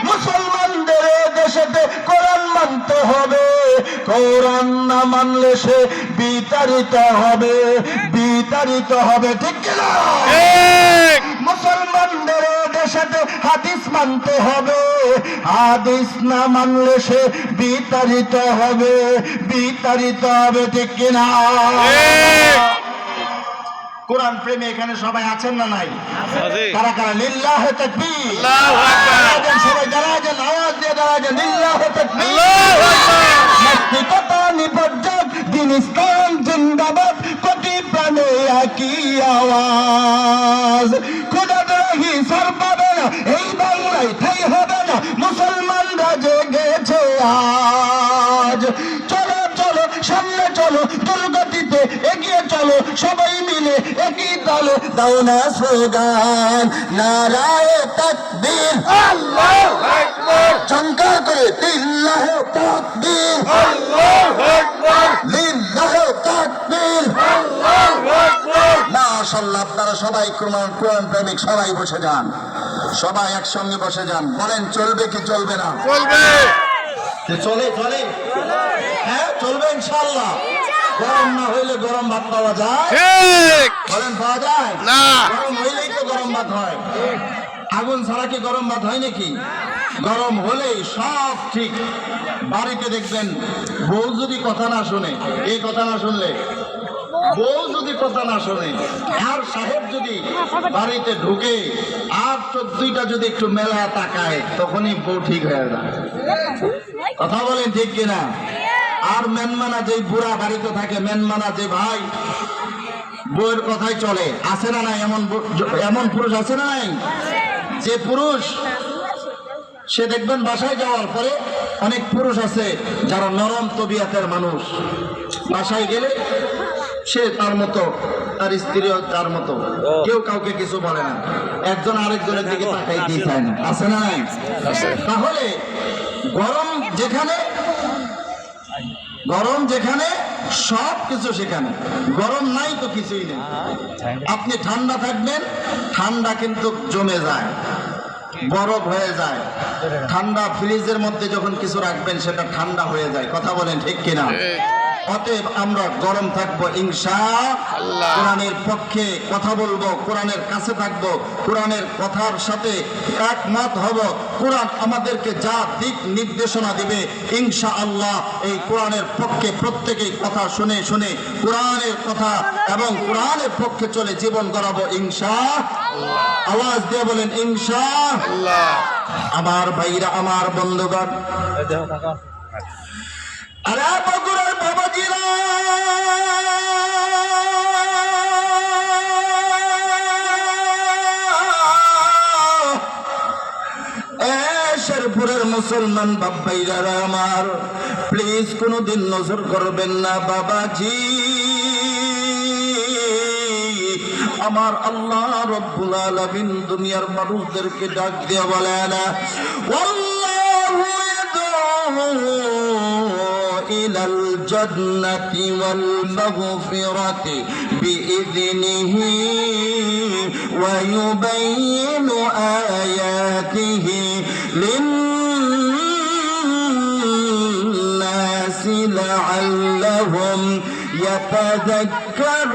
মুসলমানদের দেশেতে কোরআন মানতে হবে, কোরআন না মানলে সে বিতাড়িত হবে, বিতাড়িত হবে, ঠিক কিনা? মুসলমানদের দেশেতে হাদিস মানতে হবে, হাদিস না মানলে সে বিতাড়িত হবে, বিতাড়িত হবে, ঠিক কিনা? কোরআন প্রেমী এখানে সবাই আছেন না নাই? কারা কারা লিল্লাহে তাকবীর, আল্লাহু আকবার, সবাই দাঁড়ান, আওয়াজ দিয়ে দাঁড়ান, লিল্লাহে তাকবীর, আল্লাহু আকবার। নাস্তিকতা নিবজ্জক, দিন ইসলাম জিন্দাবাদ, কোটি প্রাণে একই আওয়াজ। খোদাদ্রোহী সর পাবে না, এই বাংলায় ঠাঁই হবে না, মুসলমানরা জেগেছে আজ। চলো চলো সামনে চলো, দুর্গতিতে এগিয়ে চলো, সবাই মিলে একই তালে দাও না স্লোগান, নারায়ে তাকবীর, আল্লাহু আকবার, চমৎকার করে লিল্লাহে তাকবীর, আল্লাহু আকবার, লিল্লাহে তাকবীর, আল্লাহু আকবার। মাশাআল্লাহ, আপনারা সবাই কোরআন প্রেমিক সবাই বসে যান, সবাই একসঙ্গে বসে যান। বলেন চলবে কি চলবে না? চলবে। চলে চলে, হ্যাঁ চলবে ইনশাআল্লাহ। গরম না হইলে গরম ভাত পাওয়া যায়? ঠিক। বলেন পাওয়া যায় না? গরম হইলেই তো গরম ভাত হয়। আগুন ছাড়া কি গরম ভাত হয় নাকি? গরম হলেই সব ঠিক। বাড়িতে দেখবেন বউ যদি কথা না শুনে, এই কথা না শুনলে, বউ যদি কথা না শোনে, আর সাহেব যদি বাড়িতে ঢুকে আর 14টা যদি একটু মেলা তাকায়, তখনই বউ ঠিক হয়ে যায়। কথা বলেন ঠিক কিনা? আর মেনমানা যে বুড়া বাড়িতে থাকে, মেনমানা যে ভাই বউয়ের কথাই চলে, আছে না নাই? এমন পুরুষ আছে না নাই? যে পুরুষ, সে দেখবেন বাসায় যাওয়ার পরে অনেক পুরুষ আছে যারা নরম তবিয়াতের মানুষ, বাসায় গেলে সে তার মতো, তার স্ত্রীও তার মতো, কেউ কাউকে কিছু বলে না, একজন আরেকজনের দিকে তাকাই দিয়ে চায় না, আছে না নাই? তাহলে গরম যেখানে, গরম যেখানে সব কিছু সেখানে, গরম নাই তো কিছুই নেই। আপনি ঠান্ডা থাকবেন, ঠান্ডা কিন্তু জমে যায়, বরফ হয়ে যায়। ঠান্ডা ফ্রিজের মধ্যে যখন কিছু রাখবেন সেটা ঠান্ডা হয়ে যায়। কথা বলেন ঠিক কিনা? অতএব আমরা গরম থাকবো ইনশাআল্লাহ, কোরআনের পক্ষে কথা বলবো, কোরআনের কাছে থাকবো, কোরআনের কথার সাথে একমত হব। কোরআন আমাদেরকে যা দিক নির্দেশনা দিবে ইনশাআল্লাহ এই কোরআনের পক্ষে প্রত্যেকেই কথা শুনে শুনে কোরআনের কথা এবং কোরআনের পক্ষে চলে জীবন গড়াবো ইনশাআল্লাহ। আওয়াজ দিয়ে বলেন ইনশাআল্লাহ। আমার ভাইরা, আমার বন্ধুগণ, আরে বগুড়ার বাবাজিরা, শেরপুরের মুসলমান বাবাইরা আমার, প্লিজ কোনদিন নজর করবেন না বাবাজি। আমার আল্লাহ রব্বুল আলামিন দুনিয়ার মানুষদেরকে ডাক দিয়ে বলেন, আল্লাহু ইয়াদউ إلى الجنة والمغفرة بإذنه ويبين آياته للناس لعلهم يتذكرون.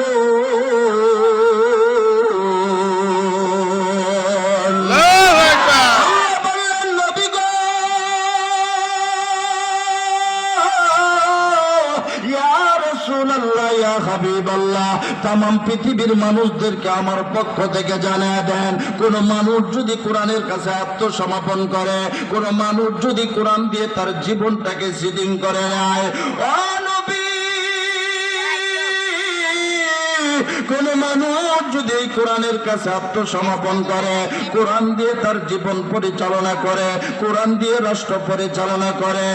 তামাম পৃথিবীর মানুষদেরকে আমার পক্ষ থেকে জানিয়ে দেন, কোন মানুষ যদি কোরআনের কাছে আত্মসমর্পণ করে, কোন মানুষ যদি কোরআন দিয়ে তার জীবনটাকে সিডিং করে নেয়, ও নবী, কোন মানুষ যদি কোরআনের কাছে আত্মসমর্পণ করে, কোরআন দিয়ে তার জীবন পরিচালনা করে, কোরআন দিয়ে রাষ্ট্র পরিচালনা করে,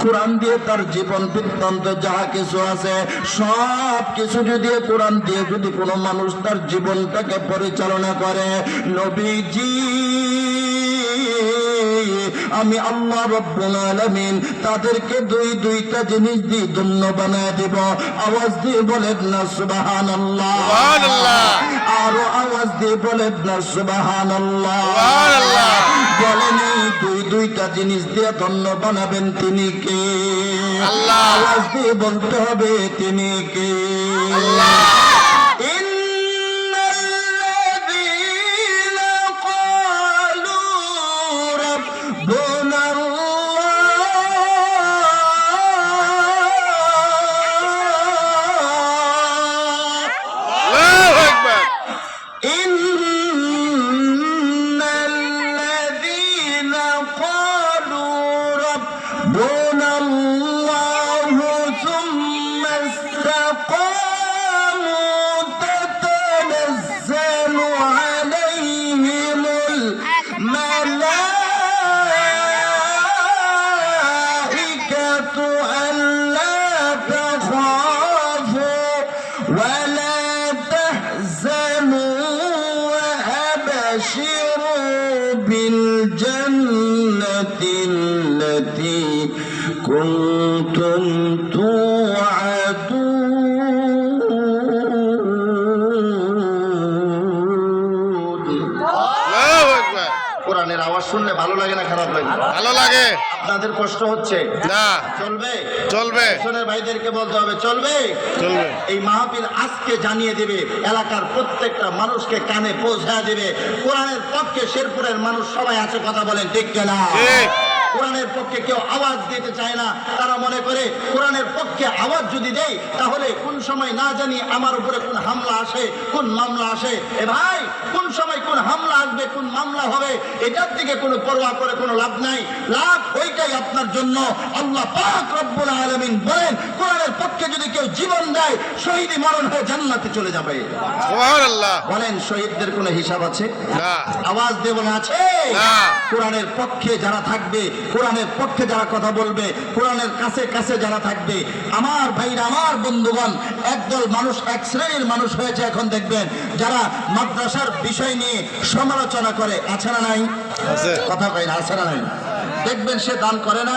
কোরআন দিয়ে তার জীবন বৃত্তান্ত যা কিছু আছে সব কিছু যদি কোরআন দিয়ে যদি কোনো মানুষ তার জীবনটাকে পরিচালনা করে, নবীজি আমি আল্লাহ রব্বুল আলামিন তাদেরকে দুইটা জিনিস দিয়ে ধন্য বানায় দিব। আওয়াজ দিয়ে বলেন না সুবহানাল্লাহ, সুবহানাল্লাহ, আরো আওয়াজ দিয়ে বলেন না সুবহানাল্লাহ, সুবহানাল্লাহ। জিনিস দিয়ে ধন্য বানাবেন তিনি কে? আল্লাহ। আওয়াজ দিয়ে বলতে হবে তিনি কে? আল্লাহ। ইন্নাল্লাযীনা ক্বালু রাব্বুনাল্লাহ আল্লাহু আকবার। ইন্নাল্লাযীনা ক্বালু রাব্বুনাল্লাহু সুম্মা ইসতাকামু তাতানাজ্জালু আলাইহিমুল মালাইকাতু আল্লা তাখাফু ওয়া লা তাহজানু ওয়া আবশিরু বিল জান্নাতি আল্লাতী কুনতুম তুআদুন। আল্লাহু আকবার। কোরআনের আওয়াজ শুনলে ভালো লাগে না খারাপ লাগে? ভালো লাগে আপনাদের কষ্ট হচ্ছে না? চলবে? চলবে পেছনের ভাইদেরকে বলতে হবে চলবে। চলবে। এই মাহফিল আজকে জানিয়ে দেবে, এলাকার প্রত্যেকটা মানুষকে কানে পৌঁছায় দেবে কোরআনের পক্ষে শেরপুরের মানুষ সবাই আছে, কথা বলেন ঠিক কিনা? ঠিক। কোরআনের পক্ষে কেউ আওয়াজ দিতে চায় না, তারা মনে করে কোরআনের পক্ষে আওয়াজ যদি দেয় তাহলে কোন সময় না জানি আমার উপরে কোন হামলা আসে, কোন মামলা আসে। এ ভাই, কোন সময় কোন হামলা আসবে, কোন মামলা হবে, এটার দিকে কোনো পরোয়া করে কোনো লাভ নাই। লাভ ওইটাই আপনার জন্য আল্লাহ পাক রব্বুল আলামিন বলেন, কোরআনের পক্ষে যদি কেউ জীবন দেয় শহীদি মরণ হয়ে জান্নাতে চলে যাবে। সুবহানাল্লাহ। বলেন শহীদদের কোনো হিসাব আছে? না। আওয়াজ দেব না আছে? না। কোরআনের পক্ষে যারা থাকবে, কোরআনের পক্ষে যারা কথা বলবে, কোরআনের কাছে কাছে যারা থাকবে, আমার ভাইরা, আমার বন্ধুগণ, একদল মানুষ, এক শ্রেণীর মানুষ হয়েছে এখন দেখবেন, যারা মাদ্রাসার বিষয় নিয়ে সমালোচনা করে, আছে না নাই? আছে। কথা কয় না, আছে না নাই? দেখবেন সে দান করে না,